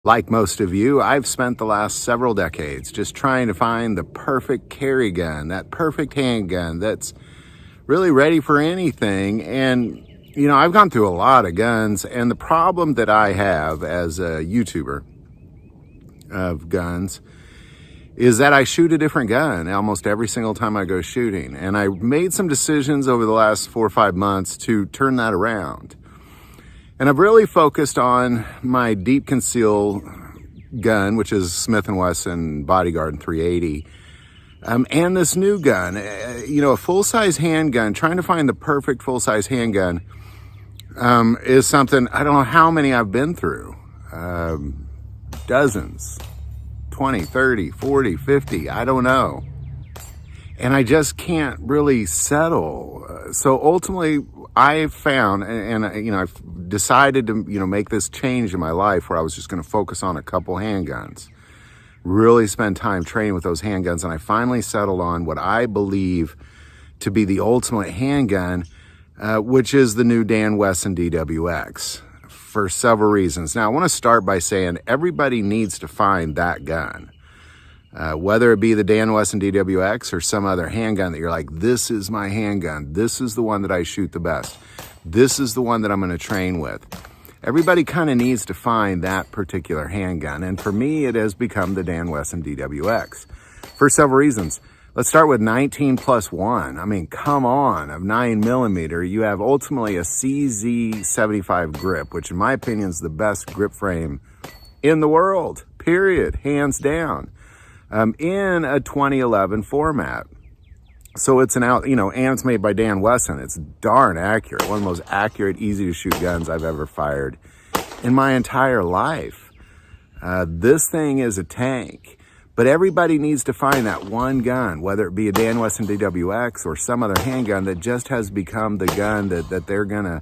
Like most of you, I've spent the last several decades just trying to find the perfect carry gun, that perfect handgun that's really ready for anything. And, I've gone through a lot of guns, and the problem that I have as a YouTuber of guns is that I shoot a different gun almost every single time I go shooting. And I made some decisions over the last 4 or 5 months to turn that around. And I've really focused on my deep conceal gun, which is Smith & Wesson Bodyguard 380, and this new gun, a full-size handgun. Trying to find the perfect full-size handgun is something, I don't know how many I've been through, dozens, 20, 30, 40, 50, I don't know. And I just can't really settle. So ultimately, I've found, and I've decided to, make this change in my life where I was just going to focus on a couple handguns, really spend time training with those handguns. And I finally settled on what I believe to be the ultimate handgun, which is the new Dan Wesson DWX, for several reasons. Now, I want to start by saying everybody needs to find that gun. Whether it be the Dan Wesson DWX or some other handgun that you're like, this is my handgun. This is the one that I shoot the best. This is the one that I'm going to train with. Everybody kind of needs to find that particular handgun. And for me, it has become the Dan Wesson DWX for several reasons. Let's start with 19+1. I mean, come on, of 9mm, you have ultimately a CZ75 grip, which in my opinion is the best grip frame in the world, period, hands down. In a 2011 format. So it's and it's made by Dan Wesson. It's darn accurate. One of the most accurate, easy to shoot guns I've ever fired in my entire life. This thing is a tank, but everybody needs to find that one gun, whether it be a Dan Wesson DWX or some other handgun that just has become the gun that they're gonna,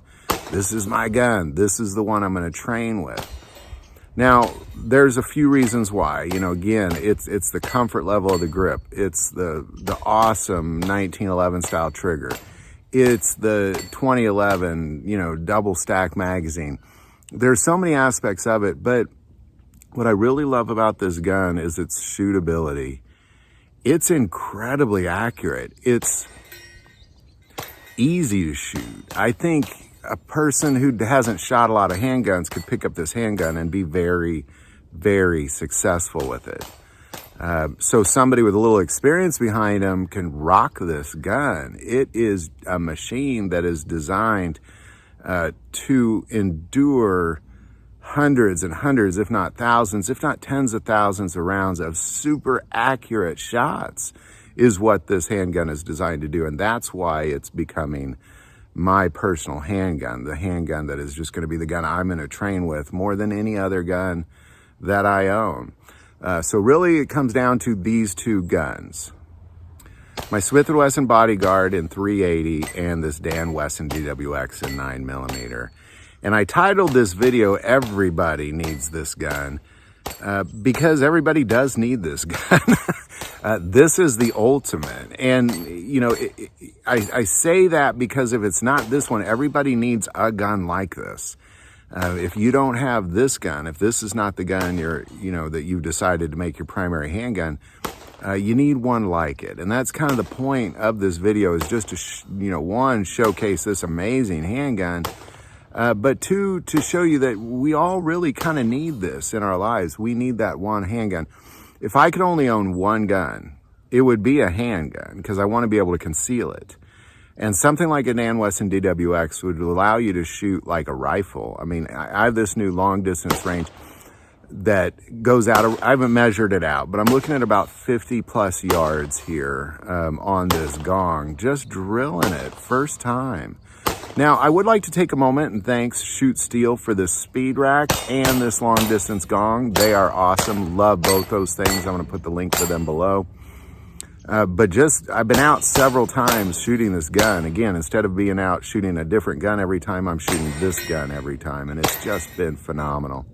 this is my gun. This is the one I'm gonna train with. Now, there's a few reasons why. Again, it's the comfort level of the grip. It's the awesome 1911 style trigger. It's the 2011, double stack magazine. There's so many aspects of it, but what I really love about this gun is its shootability. It's incredibly accurate. It's easy to shoot. I think a person who hasn't shot a lot of handguns could pick up this handgun and be very, very successful with it. So somebody with a little experience behind them can rock this gun. It is a machine that is designed to endure hundreds and hundreds, if not thousands, if not tens of thousands of rounds of super accurate shots is what this handgun is designed to do. And that's why it's becoming my personal handgun, the handgun that is just going to be the gun I'm going to train with more than any other gun that I own. So really it comes down to these two guns, my Smith & Wesson Bodyguard in 380 and this Dan Wesson DWX in 9mm. And I titled this video, Everybody Needs This Gun, because everybody does need this gun. This is the ultimate. And, I say that because if it's not this one, everybody needs a gun like this. If you don't have this gun, if this is not the gun that you've decided to make your primary handgun, you need one like it. And that's kind of the point of this video, is just to, one, showcase this amazing handgun, but two, to show you that we all really kind of need this in our lives. We need that one handgun. If I could only own one gun, it would be a handgun, because I want to be able to conceal it. And something like a Dan Wesson DWX would allow you to shoot like a rifle. I mean, I have this new long distance range that goes out, I haven't measured it out, but I'm looking at about 50 plus yards here on this gong, just drilling it first time. Now, I would like to take a moment and thanks Shoot Steel for this speed rack and this long distance gong. They are awesome. Love both those things. I'm going to put the link for them below. But I've been out several times shooting this gun. Again, instead of being out shooting a different gun every time, I'm shooting this gun every time. And it's just been phenomenal.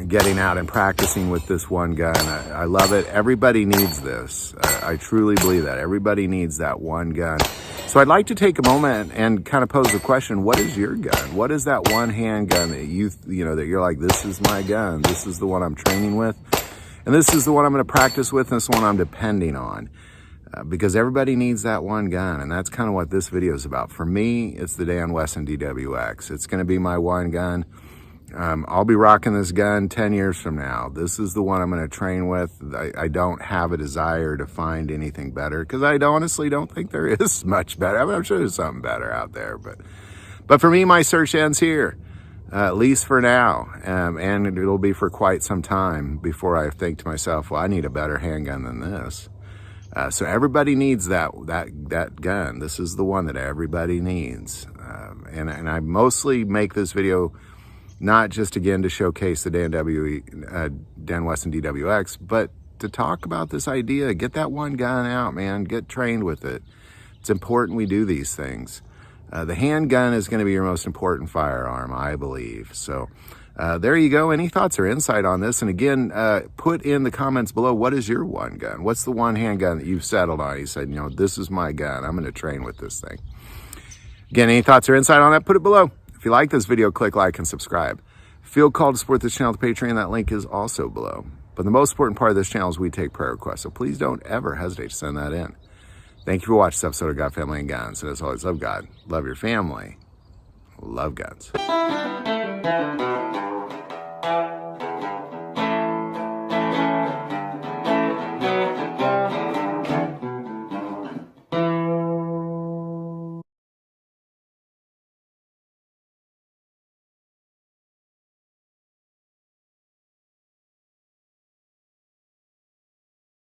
getting out and practicing with this one gun. I love it. Everybody needs this. I truly believe that. Everybody needs that one gun. So I'd like to take a moment and kind of pose the question, what is your gun? What is that one handgun that that you're like, this is my gun. This is the one I'm training with. And this is the one I'm going to practice with. And this one I'm depending on. Because everybody needs that one gun. And that's kind of what this video is about. For me, it's the Dan Wesson DWX. It's going to be my one gun. I'll be rocking this gun 10 years from now. This is the one I'm going to train with. I don't have a desire to find anything better because I honestly don't think there is much better. I mean, I'm sure there's something better out there, but for me, my search ends here, at least for now. And it'll be for quite some time before I think to myself, well, I need a better handgun than this. So everybody needs that gun. This is the one that everybody needs. And I mostly make this video not just, again, to showcase the Dan Wesson DWX, but to talk about this idea. Get that one gun out, man. Get trained with it. It's important we do these things. The handgun is going to be your most important firearm, I believe. So there you go. Any thoughts or insight on this? And again, put in the comments below, what is your one gun? What's the one handgun that you've settled on? You said, this is my gun. I'm going to train with this thing. Again, any thoughts or insight on that? Put it below. If you like this video, click like and subscribe. Feel called to support this channel with Patreon. That link is also below. But the most important part of this channel is we take prayer requests. So please don't ever hesitate to send that in. Thank you for watching this episode of God, Family, and Guns. And as always, love God, love your family, love guns.